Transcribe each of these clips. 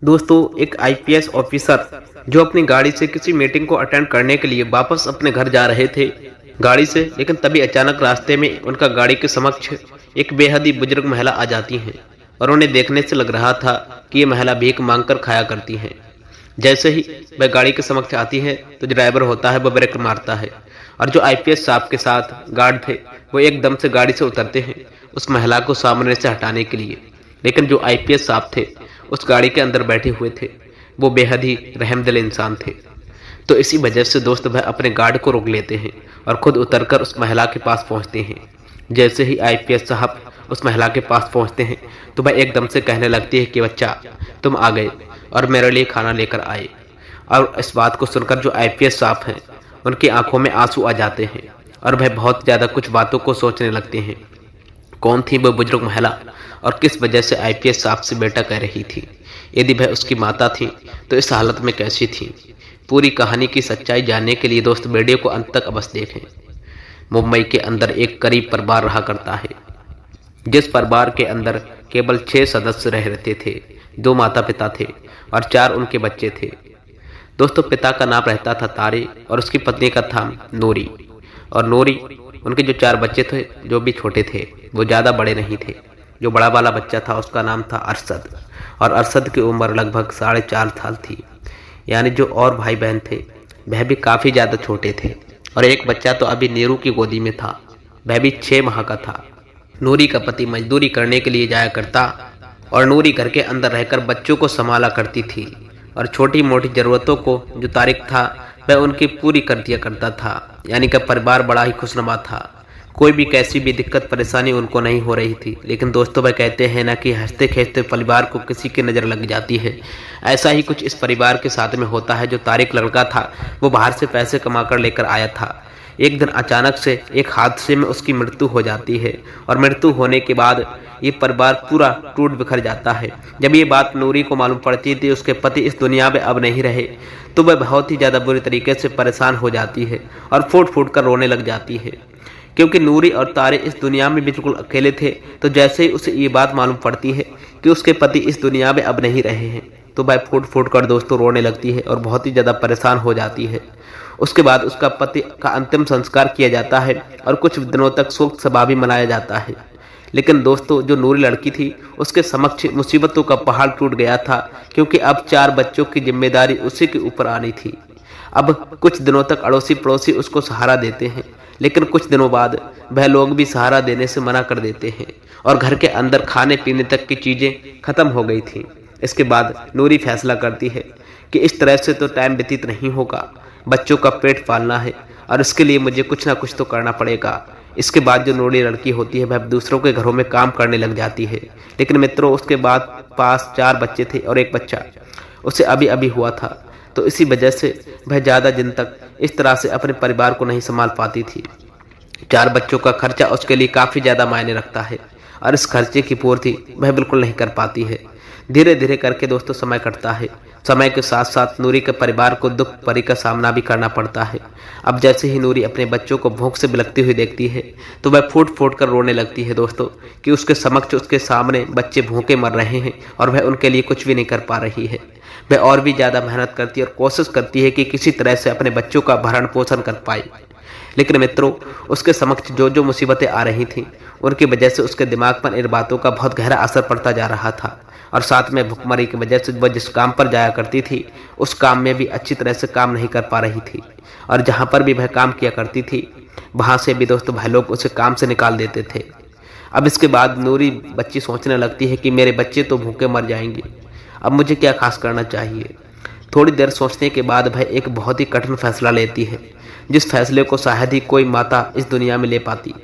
दोस्तों, एक IPS officer जो अपनी गाड़ी से किसी मीटिंग को अटेंड करने के लिए वापस अपने घर जा रहे थे गाड़ी से, लेकिन तभी अचानक रास्ते में उनका गाड़ी के समक्ष एक बेहद ही बुजुर्ग महिला आ जाती हैं और उन्हें देखने से लग रहा था कि ये महिला भीख मांगकर खाया करती हैं। जैसे ही वह गाड़ी के समक्ष आती है तो जो ड्राइवर होता है वह ब्रेक मारता है और जो आईपीएस साहब के साथ गार्ड थे वो एकदम से गाड़ी से उतरते हैं उस महिला को सामने से हटाने के लिए। लेकिन जो आईपीएस साहब थे उस गाड़ी के अंदर बैठे हुए थे, वो बेहद ही रहमदिल इंसान थे। तो इसी वजह से दोस्त वह अपने गार्ड को रोक लेते हैं और खुद उतरकर उस महिला के पास पहुंचते हैं। जैसे ही आईपीएस साहब उस महिला के पास पहुंचते हैं तो वह एकदम से कहने लगती है कि बच्चा, तुम आ गए और मेरे लिए खाना लेकर आए। और इस बात को सुनकर जो आईपीएस साहब हैं उनकी आंखों में आंसू आ जाते हैं और वह बहुत ज़्यादा कुछ बातों को सोचने लगते हैं। कौन थी वह बुजुर्ग महिला और किस वजह से आईपीएस साहब से बेटा कह रही थी? यदि वह उसकी माता थी तो इस हालत में कैसी थी? पूरी कहानी की सच्चाई जानने के लिए दोस्त वीडियो को अंत तक अवश्य देखें। मुंबई के अंदर एक गरीब परिवार रहा करता है, जिस परिवार के अंदर केवल 6 सदस्य रह रहते थे। 2 माता पिता थे और 4 उनके बच्चे थे। दोस्तों, पिता का नाम रहता था तारे और उसकी पत्नी का था नूरी। और नूरी, उनके जो 4 बच्चे थे जो भी छोटे थे, वो ज़्यादा बड़े नहीं थे। जो बड़ा वाला बच्चा था उसका नाम था अरशद और अरशद की उम्र लगभग 4.5 साल थी। यानी जो और भाई बहन थे वह भी काफ़ी ज़्यादा छोटे थे। और एक बच्चा तो अभी नीरू की गोदी में था, वह भी 6 माह का था। नूरी का पति मजदूरी करने के लिए जाया करता और नूरी घर के अंदर रहकर बच्चों को संभाला करती थी और छोटी मोटी ज़रूरतों को जो तारिक था वह उनकी पूरी कर दिया करता था। यानी कि परिवार बड़ा ही खुशनुमा था, कोई भी कैसी भी दिक्कत परेशानी उनको नहीं हो रही थी। लेकिन दोस्तों, वह कहते हैं ना कि हंसते खेलते परिवार को किसी की नज़र लग जाती है। ऐसा ही कुछ इस परिवार के साथ में होता है। जो तारिक लड़का था वो बाहर से पैसे कमा कर लेकर आया था। एक दिन अचानक से एक हादसे में उसकी मृत्यु हो जाती है और मृत्यु होने के बाद ये परिवार पूरा टूट बिखर जाता है। जब ये बात नूरी को मालूम पड़ती थी उसके पति इस दुनिया में अब नहीं रहे, तो वह बहुत ही ज़्यादा बुरी तरीके से परेशान हो जाती है और फूट फूट कर रोने लग जाती है। क्योंकि नूरी और तारे इस दुनिया में बिल्कुल अकेले थे, तो जैसे ही उसे ये बात मालूम पड़ती है कि उसके पति इस दुनिया में अब नहीं रहे हैं, तो वह फूट फूट कर दोस्तों रोने लगती है और बहुत ही ज़्यादा परेशान हो जाती है। उसके बाद उसका पति का अंतिम संस्कार किया जाता है और कुछ दिनों तक शोक सभा भी मनाया जाता है। लेकिन दोस्तों, जो नूरी लड़की थी उसके समक्ष मुसीबतों का पहाड़ टूट गया था, क्योंकि अब 4 बच्चों की जिम्मेदारी उसी के ऊपर आनी थी। अब कुछ दिनों तक अड़ोसी पड़ोसी उसको सहारा देते हैं, लेकिन कुछ दिनों बाद वह लोग भी सहारा देने से मना कर देते हैं और घर के अंदर खाने पीने तक की चीज़ें खत्म हो गई थी। इसके बाद नूरी फैसला करती है कि इस तरह से तो टाइम व्यतीत नहीं होगा, बच्चों का पेट पालना है और इसके लिए मुझे कुछ ना कुछ तो करना पड़ेगा। इसके बाद जो नूरी लड़की होती है वह दूसरों के घरों में काम करने लग जाती है। लेकिन मित्रों, उसके बाद पास 4 बच्चे थे और एक बच्चा उसे अभी अभी हुआ था, तो इसी वजह से वह ज़्यादा दिन तक इस तरह से अपने परिवार को नहीं संभाल पाती थी। 4 बच्चों का खर्चा उसके लिए काफ़ी ज़्यादा मायने रखता है और इस खर्चे की पूर्ति वह बिल्कुल नहीं कर पाती है। धीरे धीरे करके दोस्तों समय कटता है। समय के साथ साथ नूरी के परिवार को दुख परी का सामना भी करना पड़ता है। अब जैसे ही नूरी अपने बच्चों को भूख से बिलखती हुई देखती है तो वह फूट फूट कर रोने लगती है दोस्तों, कि उसके समक्ष उसके सामने बच्चे भूखे मर रहे हैं और वह उनके लिए कुछ भी नहीं कर पा रही है। वह और भी ज़्यादा मेहनत करती है और कोशिश करती है कि किसी तरह से अपने बच्चों का भरण पोषण कर पाए। लेकिन मित्रों, उसके समक्ष जो जो मुसीबतें आ रही थीं उनकी वजह से उसके दिमाग पर इन बातों का बहुत गहरा असर पड़ता जा रहा था। और साथ में भुखमरी की वजह से वह जिस काम पर जाया करती थी उस काम में भी अच्छी तरह से काम नहीं कर पा रही थी और जहाँ पर भी वह काम किया करती थी वहाँ से भी दोस्तों वह लोग उसे काम से निकाल देते थे। अब इसके बाद नूरी बच्ची सोचने लगती है कि मेरे बच्चे तो भूखे मर जाएंगे, अब मुझे क्या खास करना चाहिए। थोड़ी देर सोचने के बाद वह एक बहुत ही कठिन फैसला लेती है, जिस फैसले को शायद ही कोई माता इस दुनिया में ले पाती।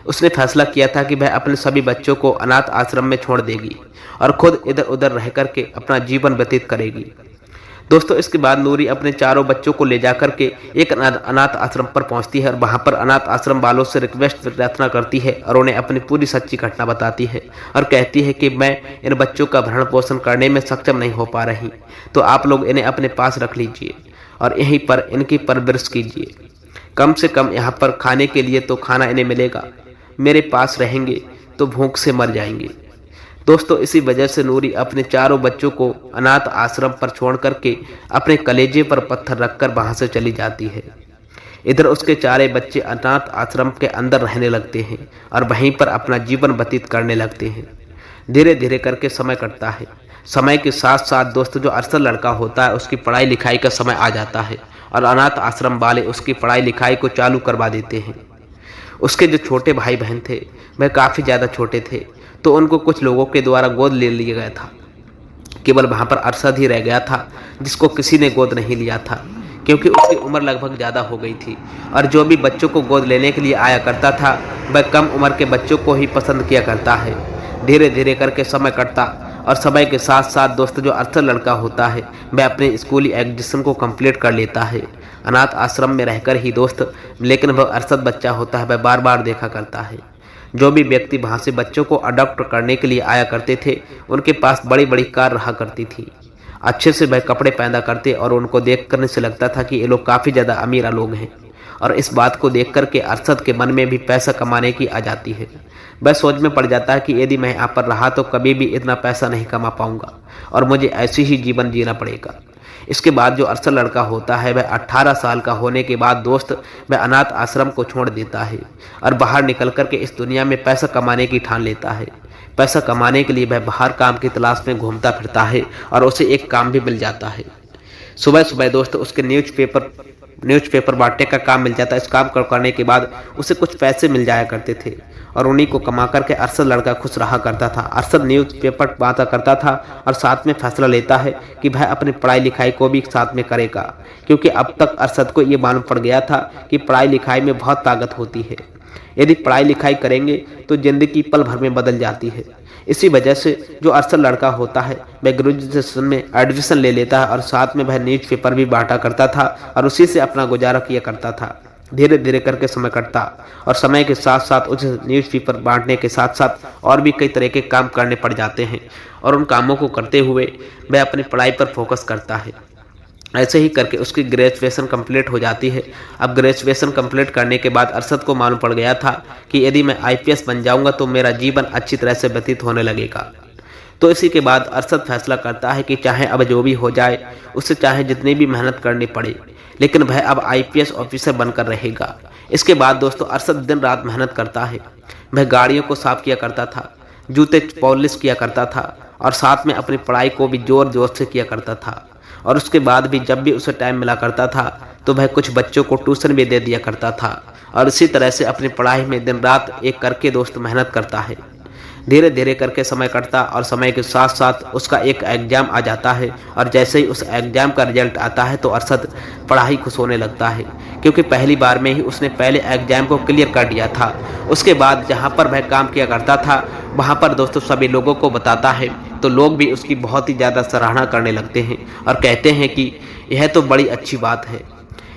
उसने फैसला किया था कि वह अपने सभी बच्चों को अनाथ आश्रम में छोड़ देगी और खुद इधर उधर रह करके अपना जीवन व्यतीत करेगी। दोस्तों, इसके बाद नूरी अपने 4 बच्चों को ले जाकर के एक अनाथ आश्रम पर पहुंचती है और वहां पर अनाथ आश्रम वालों से रिक्वेस्ट प्रार्थना करती है और उन्हें अपनी पूरी सच्ची घटना बताती है और कहती है कि मैं इन बच्चों का भरण पोषण करने में सक्षम नहीं हो पा रही, तो आप लोग इन्हें अपने पास रख लीजिए और यहीं पर इनकी परवरिश कीजिए। कम से कम यहाँ पर खाने के लिए तो खाना इन्हें मिलेगा, मेरे पास रहेंगे तो भूख से मर जाएंगे। दोस्तों इसी वजह से नूरी अपने चारों बच्चों को अनाथ आश्रम पर छोड़ करके अपने कलेजे पर पत्थर रखकर वहां से चली जाती है। इधर उसके चारे बच्चे अनाथ आश्रम के अंदर रहने लगते हैं और वहीं पर अपना जीवन व्यतीत करने लगते हैं। धीरे धीरे करके समय कटता है। समय के साथ साथ दोस्त जो अरसल लड़का होता है उसकी पढ़ाई लिखाई का समय आ जाता है और अनाथ आश्रम वाले उसकी पढ़ाई लिखाई को चालू करवा देते हैं। उसके जो छोटे भाई बहन थे वह काफ़ी ज़्यादा छोटे थे, तो उनको कुछ लोगों के द्वारा गोद ले लिया गया था। केवल वहाँ पर अरशद ही रह गया था जिसको किसी ने गोद नहीं लिया था, क्योंकि उसकी उम्र लगभग ज़्यादा हो गई थी और जो भी बच्चों को गोद लेने के लिए आया करता था वह कम उम्र के बच्चों को ही पसंद किया करता है। धीरे धीरे करके समय कटता और समय के साथ साथ दोस्त जो अरशद लड़का होता है वह अपने स्कूली एजुकेशन को कंप्लीट कर लेता है अनाथ आश्रम में रहकर ही दोस्त। लेकिन वह अरशद बच्चा होता है वह बार बार देखा करता है जो भी व्यक्ति वहाँ से बच्चों को अडॉप्ट करने के लिए आया करते थे उनके पास बड़ी बड़ी कार रहा करती थी। अच्छे से वह कपड़े पहना करते और उनको देख करने से लगता था कि ये लोग काफ़ी ज़्यादा अमीर लोग हैं। और इस बात को देख करके अरशद के मन में भी पैसा कमाने की आ जाती है। वह सोच में पड़ जाता है कि यदि मैं यहाँ पर रहा तो कभी भी इतना पैसा नहीं कमा पाऊंगा और मुझे ऐसे ही जीवन जीना पड़ेगा। इसके बाद जो अरशद लड़का होता है वह 18 साल का होने के बाद दोस्त वह अनाथ आश्रम को छोड़ देता है और बाहर निकल कर के इस दुनिया में पैसा कमाने की ठान लेता है। पैसा कमाने के लिए वह बाहर काम की तलाश में घूमता फिरता है और उसे एक काम भी मिल जाता है। सुबह सुबह दोस्त उसके न्यूज़पेपर बांटने का काम मिल जाता है। इस काम करने के बाद उसे कुछ पैसे मिल जाया करते थे और उन्हीं को कमा करके अरशद लड़का खुश रहा करता था। अरशद न्यूज़पेपर बांटा करता था और साथ में फैसला लेता है कि वह अपनी पढ़ाई लिखाई को भी साथ में करेगा, क्योंकि अब तक अरशद को ये मालूम पड़ गया था कि पढ़ाई लिखाई में बहुत ताकत होती है। यदि पढ़ाई लिखाई करेंगे तो ज़िंदगी पल भर में बदल जाती है। इसी वजह से जो अरशद लड़का होता है वह ग्रेजुएशन में एडमिशन ले लेता है और साथ में वह न्यूज़पेपर भी बांटा करता था और उसी से अपना गुजारा किया करता था। धीरे धीरे करके समय कटता और समय के साथ साथ उस न्यूज़पेपर बांटने के साथ साथ और भी कई तरह के काम करने पड़ जाते हैं और उन कामों को करते हुए वह अपनी पढ़ाई पर फोकस करता है। ऐसे ही करके उसकी ग्रेजुएशन कंप्लीट हो जाती है। अब ग्रेजुएशन कंप्लीट करने के बाद अरशद को मालूम पड़ गया था कि यदि मैं आईपीएस बन जाऊंगा तो मेरा जीवन अच्छी तरह से व्यतीत होने लगेगा। तो इसी के बाद अरशद फैसला करता है कि चाहे अब जो भी हो जाए, उससे चाहे जितनी भी मेहनत करनी पड़े, लेकिन वह अब आईपीएस ऑफिसर बनकर रहेगा। इसके बाद दोस्तों अरशद दिन रात मेहनत करता है। वह गाड़ियों को साफ किया करता था, जूते पॉलिश किया करता था और साथ में अपनी पढ़ाई को भी जोर जोर से किया करता था। और उसके बाद भी जब भी उसे टाइम मिला करता था तो वह कुछ बच्चों को ट्यूशन भी दे दिया करता था और इसी तरह से अपनी पढ़ाई में दिन रात एक करके दोस्त मेहनत करता है। धीरे धीरे करके समय कटता और समय के साथ साथ उसका एक एग्जाम आ जाता है और जैसे ही उस एग्जाम का रिजल्ट आता है तो अरशद पढ़ाई खुश होने लगता है, क्योंकि पहली बार में ही उसने पहले एग्जाम को क्लियर कर दिया था। उसके बाद जहाँ पर वह काम किया करता था वहाँ पर दोस्तों सभी लोगों को बताता है तो लोग भी उसकी बहुत ही ज़्यादा सराहना करने लगते हैं और कहते हैं कि यह तो बड़ी अच्छी बात है,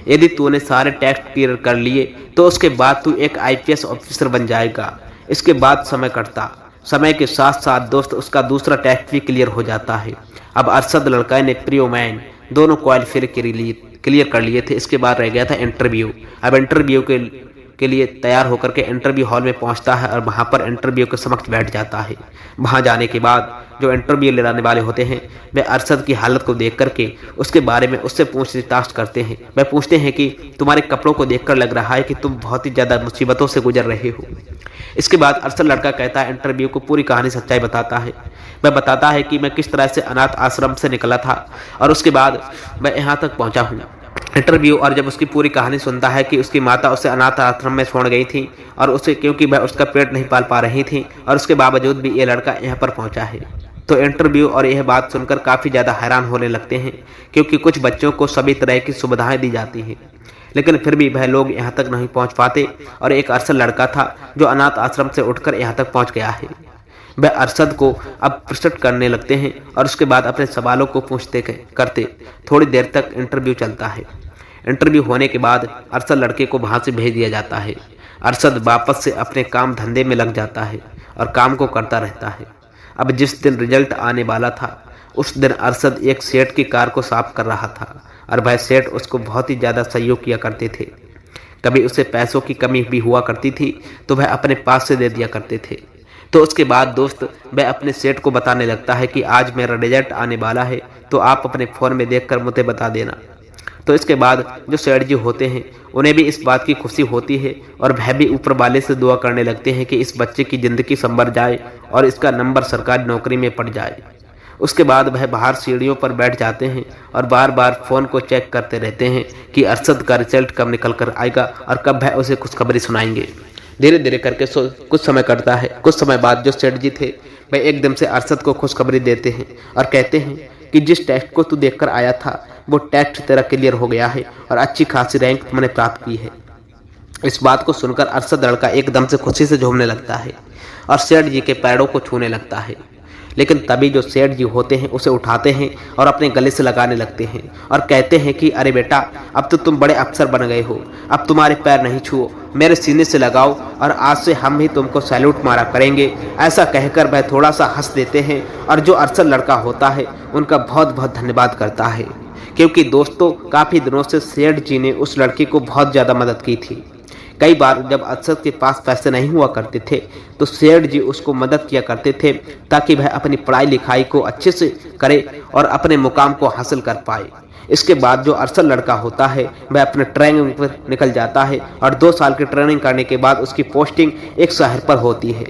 यदि तूने सारे टेस्ट क्लियर कर लिए तो उसके बाद तू एक आईपीएस ऑफिसर बन जाएगा। इसके बाद समय कटता, समय के साथ साथ दोस्त उसका दूसरा टेस्ट भी क्लियर हो जाता है। अब अरशद लड़का ने प्रियो मैन दोनों क्वालिफाई क्लियर कर लिए थे। इसके बाद रह गया था इंटरव्यू। अब इंटरव्यू के लिए तैयार होकर के इंटरव्यू हॉल में पहुंचता है और वहां पर इंटरव्यू के समक्ष बैठ जाता है। वहां जाने के बाद जो इंटरव्यू लेने वाले होते हैं वे अरशद की हालत को देख करके उसके बारे में उससे पूछताछ करते हैं। वह पूछते हैं कि तुम्हारे कपड़ों को देखकर लग रहा है कि तुम बहुत ही ज़्यादा मुसीबतों से गुजर रहे हो। इसके बाद अरशद लड़का कहता है, इंटरव्यू को पूरी कहानी सच्चाई बताता है। वह बताता है कि मैं किस तरह से अनाथ आश्रम से निकला था और उसके बाद मैं यहाँ तक पहुँचा हूँ। इंटरव्यू और जब उसकी पूरी कहानी सुनता है कि उसकी माता उसे अनाथ आश्रम में छोड़ गई थी और उसे क्योंकि वह उसका पेट नहीं पाल पा रही थी और उसके बावजूद भी ये लड़का यहाँ पर पहुँचा है, तो इंटरव्यू और यह बात सुनकर काफ़ी ज़्यादा हैरान होने लगते हैं, क्योंकि कुछ बच्चों को सभी तरह की सुविधाएं दी जाती हैं लेकिन फिर भी वह लोग यहाँ तक नहीं पहुँच पाते। और एक अरशद लड़का था जो अनाथ आश्रम से उठकर यहाँ तक पहुँच गया है। वह अरशद को अब प्रश्न करने लगते हैं और उसके बाद अपने सवालों को पूछते करते थोड़ी देर तक इंटरव्यू चलता है। इंटरव्यू होने के बाद अरशद लड़के को वहाँ से भेज दिया जाता है। अरशद वापस से अपने काम धंधे में लग जाता है और काम को करता रहता है। अब जिस दिन रिजल्ट आने वाला था उस दिन अरशद एक सेठ की कार को साफ कर रहा था और वह सेठ उसको बहुत ही ज़्यादा सहयोग किया करते थे। कभी उसे पैसों की कमी भी हुआ करती थी तो वह अपने पास से दे दिया करते थे। तो उसके बाद दोस्त वह अपने सेठ को बताने लगता है कि आज मेरा रिजल्ट आने वाला है, तो आप अपने फ़ोन में देखकर मुझे बता देना। तो इसके बाद जो सेठ जी होते हैं उन्हें भी इस बात की खुशी होती है और वह भी ऊपर वाले से दुआ करने लगते हैं कि इस बच्चे की ज़िंदगी संवर जाए और इसका नंबर सरकारी नौकरी में पड़ जाए। उसके बाद वह बाहर सीढ़ियों पर बैठ जाते हैं और बार बार फ़ोन को चेक करते रहते हैं कि अरशद का रिजल्ट कब निकल कर आएगा और कब वह उसे खुशखबरी सुनाएंगे। धीरे धीरे करके कुछ समय कटता है। कुछ समय बाद जो सेठ जी थे वह एकदम से अरशद को खुशखबरी देते हैं और कहते हैं कि जिस टेस्ट को तू देखकर आया था वो टेस्ट तेरा क्लियर हो गया है और अच्छी खासी रैंक तुमने प्राप्त की है। इस बात को सुनकर अरशद लड़का एकदम से खुशी से झूमने लगता है और सेठ जी के पैरों को छूने लगता है। लेकिन तभी जो सेठ जी होते हैं उसे उठाते हैं और अपने गले से लगाने लगते हैं और कहते हैं कि अरे बेटा, अब तो तुम बड़े अफसर बन गए हो, अब तुम्हारे पैर नहीं छुओ, मेरे सीने से लगाओ और आज से हम भी तुमको सैल्यूट मारा करेंगे। ऐसा कहकर वह थोड़ा सा हंस देते हैं और जो अरशद लड़का होता है उनका बहुत बहुत धन्यवाद करता है, क्योंकि दोस्तों काफ़ी दिनों से सेठ जी ने उस लड़की को बहुत ज़्यादा मदद की थी। कई बार जब अरशद के पास पैसे नहीं हुआ करते थे तो सेठ जी उसको मदद किया करते थे ताकि वह अपनी पढ़ाई लिखाई को अच्छे से करे और अपने मुकाम को हासिल कर पाए। इसके बाद जो अरशद लड़का होता है वह अपने ट्रेनिंग पर निकल जाता है और 2 साल की ट्रेनिंग करने के बाद उसकी पोस्टिंग एक शहर पर होती है।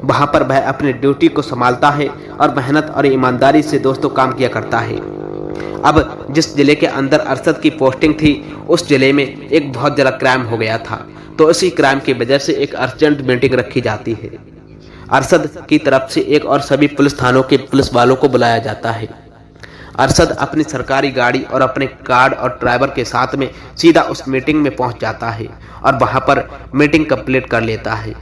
वहाँ पर वह अपनी ड्यूटी को संभालता है और मेहनत और ईमानदारी से दोस्तों काम किया करता है। अब जिस जिले के अंदर अरशद की पोस्टिंग थी उस जिले में एक बहुत बड़ा क्राइम हो गया था, तो इसी क्राइम की वजह से एक अर्जेंट मीटिंग रखी जाती है। अरशद की तरफ से एक और सभी पुलिस थानों के पुलिस वालों को बुलाया जाता है। अरशद अपनी सरकारी गाड़ी और अपने गार्ड और ड्राइवर के साथ में सीधा उस मीटिंग में पहुंच जाता है और वहां पर मीटिंग कंप्लीट कर लेता है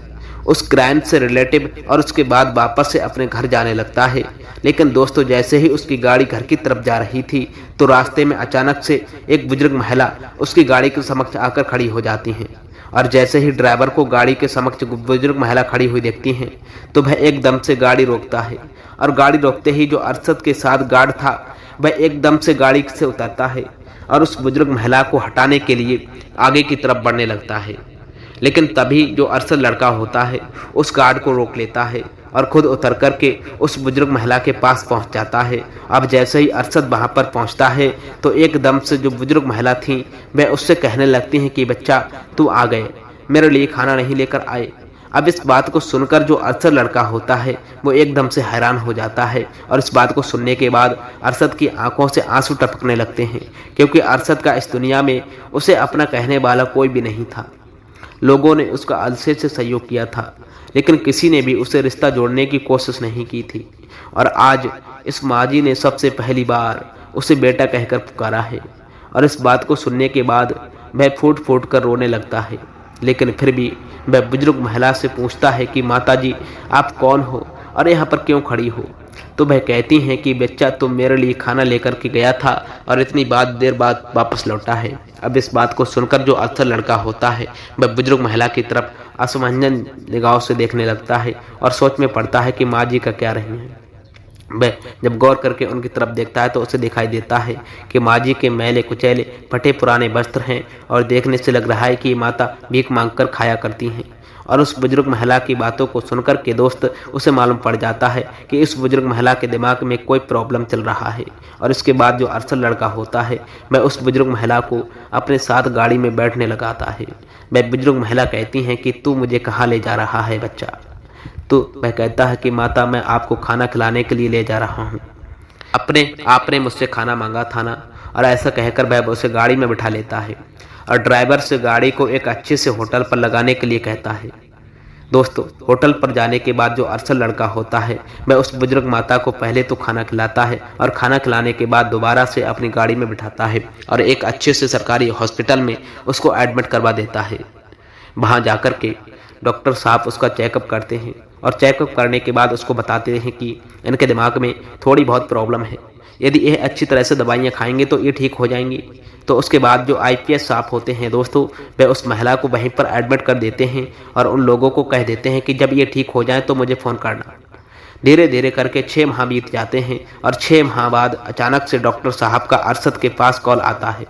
उस क्राइम से रिलेटिव और उसके बाद वापस से अपने घर जाने लगता है। लेकिन दोस्तों जैसे ही उसकी गाड़ी घर की तरफ जा रही थी तो रास्ते में अचानक से एक बुजुर्ग महिला उसकी गाड़ी के समक्ष आकर खड़ी हो जाती हैं और जैसे ही ड्राइवर को गाड़ी के समक्ष बुजुर्ग महिला खड़ी हुई देखती हैं तो वह एकदम से गाड़ी रोकता है और गाड़ी रोकते ही जो अरशद के साथ गार्ड था वह एकदम से गाड़ी से उतरता है और उस बुजुर्ग महिला को हटाने के लिए आगे की तरफ बढ़ने लगता है। लेकिन तभी जो अरशद लड़का होता है उस गार्ड को रोक लेता है और खुद उतर करके उस बुजुर्ग महिला के पास पहुंच जाता है। अब जैसे ही अरशद वहां पर पहुंचता है तो एकदम से जो बुजुर्ग महिला थी वह उससे कहने लगती हैं कि बच्चा तू आ गए, मेरे लिए खाना नहीं लेकर आए। अब इस बात को सुनकर जो अरशद लड़का होता है वो एकदम से हैरान हो जाता है और इस बात को सुनने के बाद अरशद की आंखों से आंसू टपकने लगते हैं, क्योंकि अरशद का इस दुनिया में उसे अपना कहने वाला कोई भी नहीं था। लोगों ने उसका अलसे से सहयोग किया था लेकिन किसी ने भी उसे रिश्ता जोड़ने की कोशिश नहीं की थी और आज इस माजी ने सबसे पहली बार उसे बेटा कहकर पुकारा है। और इस बात को सुनने के बाद वह फूट फूट कर रोने लगता है। लेकिन फिर भी वह बुजुर्ग महिला से पूछता है कि माताजी आप कौन हो और यहाँ पर क्यों खड़ी हो। तो वह कहती हैं कि बच्चा तुम मेरे लिए खाना लेकर के गया था और इतनी देर बाद वापस लौटा है। अब इस बात को सुनकर जो अरशद लड़का होता है वह बुजुर्ग महिला की तरफ असमंजन निगाहों से देखने लगता है और सोच में पड़ता है कि माँ जी का क्या रही है। वह जब गौर करके उनकी तरफ देखता है तो उसे दिखाई देता है कि माँ जी के मैले कुचैले फटे पुराने वस्त्र हैं और देखने से लग रहा है कि माता भीख मांगकर खाया करती हैं। और उस बुजुर्ग महिला की बातों को सुनकर के दोस्त उसे मालूम पड़ जाता है कि इस बुजुर्ग महिला के दिमाग में कोई प्रॉब्लम चल रहा है। और इसके बाद जो अरशद लड़का होता है वह उस बुजुर्ग महिला को अपने साथ गाड़ी में बैठने लगाता है। वह बुजुर्ग महिला कहती हैं कि तू मुझे कहाँ ले जा रहा है बच्चा। तो वह कहता है कि माता मैं आपको खाना खिलाने के लिए ले जा रहा हूँ, आपने मुझसे खाना मांगा था ना। और ऐसा कहकर वह उसे गाड़ी में बिठा लेता है और ड्राइवर से गाड़ी को एक अच्छे से होटल पर लगाने के लिए कहता है। दोस्तों होटल पर जाने के बाद जो अरशद लड़का होता है वह उस बुजुर्ग माता को पहले तो खाना खिलाता है और खाना खिलाने के बाद दोबारा से अपनी गाड़ी में बिठाता है और एक अच्छे से सरकारी हॉस्पिटल में उसको एडमिट करवा देता है। वहाँ जाकर के डॉक्टर साहब उसका चेकअप करते हैं और चेकअप करने के बाद उसको बताते हैं कि इनके दिमाग में थोड़ी बहुत प्रॉब्लम है, यदि ये अच्छी तरह से दवाइयाँ खाएंगे तो ये ठीक हो जाएंगी। तो उसके बाद जो आईपीएस साहब होते हैं दोस्तों वह उस महिला को वहीं पर एडमिट कर देते हैं और उन लोगों को कह देते हैं कि जब ये ठीक हो जाए तो मुझे फ़ोन करना। धीरे धीरे करके 6 माह बीत जाते हैं और 6 माह बाद अचानक से डॉक्टर साहब का अरशद के पास कॉल आता है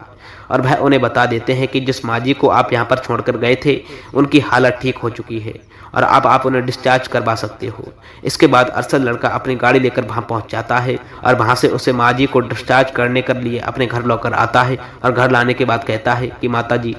और वह उन्हें बता देते हैं कि जिस माँ जी को आप यहाँ पर छोड़कर गए थे उनकी हालत ठीक हो चुकी है और अब आप उन्हें डिस्चार्ज करवा सकते हो। इसके बाद अरशद लड़का अपनी गाड़ी लेकर वहाँ पहुँच जाता है और वहाँ से उसे माँ जी को डिस्चार्ज करने के लिए अपने घर लौकर आता है और घर लाने के बाद कहता है कि माता जी,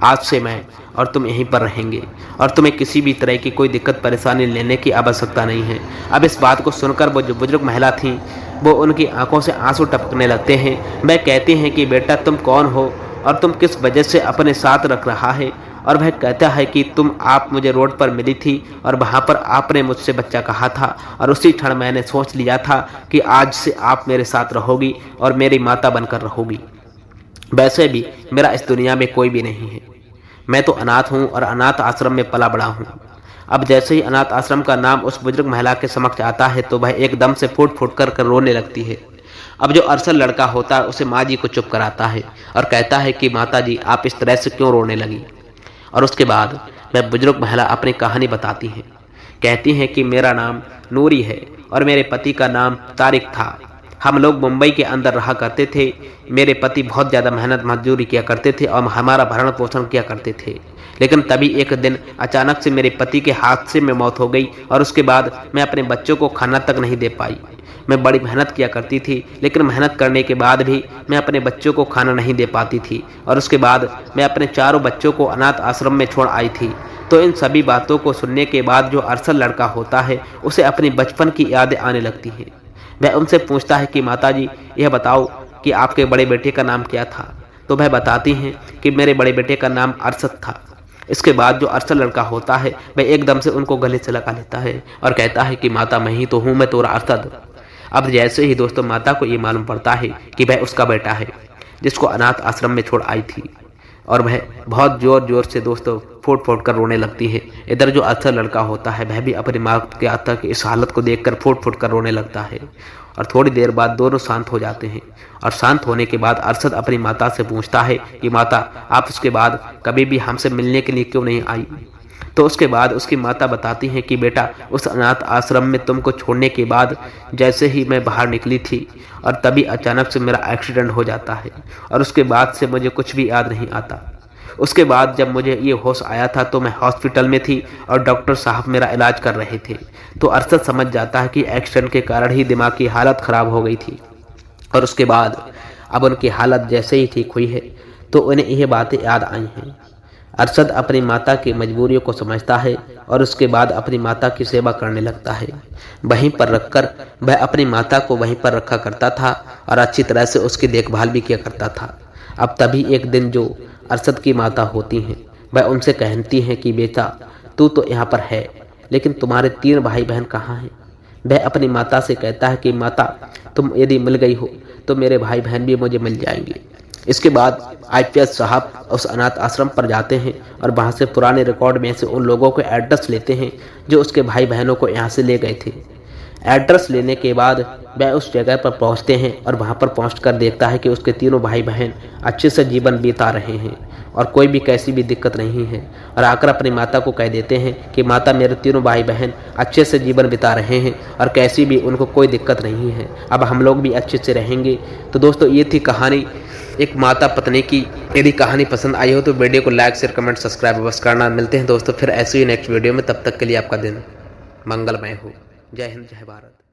आज से मैं और तुम यहीं पर रहेंगे और तुम्हें किसी भी तरह की कोई दिक्कत परेशानी लेने की आवश्यकता नहीं है। अब इस बात को सुनकर वो जो बुजुर्ग महिला थी वो उनकी आंखों से आंसू टपकने लगते हैं। वह कहती हैं कि बेटा तुम कौन हो और तुम किस वजह से अपने साथ रख रहा है। और वह कहता है कि आप मुझे रोड पर मिली थी और वहाँ पर आपने मुझसे बच्चा कहा था और उसी क्षण मैंने सोच लिया था कि आज से आप मेरे साथ रहोगी और मेरी माता बनकर रहोगी। वैसे भी मेरा इस दुनिया में कोई भी नहीं है, मैं तो अनाथ हूँ और अनाथ आश्रम में पला बड़ा हूँ। अब जैसे ही अनाथ आश्रम का नाम उस बुजुर्ग महिला के समक्ष आता है तो वह एकदम से फूट फूट कर रोने लगती है। अब जो अरशद लड़का होता है उसे माँ जी को चुप कराता है और कहता है कि माता जी, आप इस तरह से क्यों रोने लगी। और उसके बाद वह बुजुर्ग महिला अपनी कहानी बताती है। कहती हैं कि मेरा नाम नूरी है और मेरे पति का नाम तारिक था। हम लोग मुंबई के अंदर रहा करते थे। मेरे पति बहुत ज़्यादा मेहनत मजदूरी किया करते थे और हमारा भरण पोषण किया करते थे। लेकिन तभी एक दिन अचानक से मेरे पति के हादसे में मौत हो गई और उसके बाद मैं अपने बच्चों को खाना तक नहीं दे पाई। मैं बड़ी मेहनत किया करती थी, लेकिन मेहनत करने के बाद भी मैं अपने बच्चों को खाना नहीं दे पाती थी और उसके बाद मैं अपने चारों बच्चों को अनाथ आश्रम में छोड़ आई थी। तो इन सभी बातों को सुनने के बाद जो अरशद लड़का होता है उसे अपने बचपन की यादें आने लगती हैं। वह उनसे पूछता है कि माता जी, यह बताओ कि आपके बड़े बेटे का नाम क्या था। तो वह बताती हैं कि मेरे बड़े बेटे का नाम अरशद था। इसके बाद जो अरशद लड़का होता है वह एकदम से उनको गले से लगा लेता है और कहता है कि माता, मैं ही तो हूँ, मैं तोरा अरशद। अब जैसे ही दोस्तों माता को ये मालूम पड़ता है कि वह उसका बेटा है जिसको अनाथ आश्रम में छोड़ आई थी और वह बहुत जोर जोर से दोस्तों फूट फूट कर रोने लगती है। इधर जो अरशद लड़का होता है वह भी अपनी माँ के आत्मा की इस हालत को देखकर फूट फूट कर रोने लगता है और थोड़ी देर बाद दोनों शांत हो जाते हैं। और शांत होने के बाद अरशद अपनी माता से पूछता है कि माता, आप उसके बाद कभी भी हमसे मिलने के लिए क्यों नहीं आई। तो उसके बाद उसकी माता बताती हैं कि बेटा, उस अनाथ आश्रम में तुमको छोड़ने के बाद जैसे ही मैं बाहर निकली थी और तभी अचानक से मेरा एक्सीडेंट हो जाता है और उसके बाद से मुझे कुछ भी याद नहीं आता। उसके बाद जब मुझे ये होश आया था तो मैं हॉस्पिटल में थी और डॉक्टर साहब मेरा इलाज कर रहे थे। तो अरशद समझ जाता है कि एक्सीडेंट के कारण ही दिमाग की हालत ख़राब हो गई थी और उसके बाद अब उनकी हालत जैसे ही ठीक हुई है तो उन्हें यह बातें याद आई हैं। अरशद अपनी माता की मजबूरियों को समझता है और उसके बाद अपनी माता की सेवा करने लगता है। वहीं पर रखकर वह अपनी माता को वहीं पर रखा करता था और अच्छी तरह से उसकी देखभाल भी किया करता था। अब तभी एक दिन जो अरशद की माता होती हैं वह उनसे कहती हैं कि बेटा, तू तो यहाँ पर है लेकिन तुम्हारे 3 भाई बहन कहाँ हैं। वह अपनी माता से कहता है कि माता, तुम यदि मिल गई हो तो मेरे भाई बहन भी मुझे मिल जाएंगे। इसके बाद आईपीएस साहब उस अनाथ आश्रम पर जाते हैं और वहाँ से पुराने रिकॉर्ड में से उन लोगों को एड्रेस लेते हैं जो उसके भाई बहनों को यहाँ से ले गए थे। एड्रेस लेने के बाद वह उस जगह पर पहुँचते हैं और वहाँ पर पहुँचकर देखता है कि उसके 3 भाई बहन अच्छे से जीवन बिता रहे हैं और कोई भी कैसी भी दिक्कत नहीं है। और आकर अपनी माता को कह देते हैं कि माता, मेरे 3 भाई बहन अच्छे से जीवन बिता रहे हैं और कैसी भी उनको कोई दिक्कत नहीं है, अब हम लोग भी अच्छे से रहेंगे। तो दोस्तों ये थी कहानी एक माता पत्नी की। यदि कहानी पसंद आई हो तो वीडियो को लाइक, शेयर, कमेंट, सब्सक्राइब अवश्य करना। मिलते हैं दोस्तों फिर ऐसे ही नेक्स्ट वीडियो में। तब तक के लिए आपका दिन मंगलमय हो। जय हिंद, जय भारत।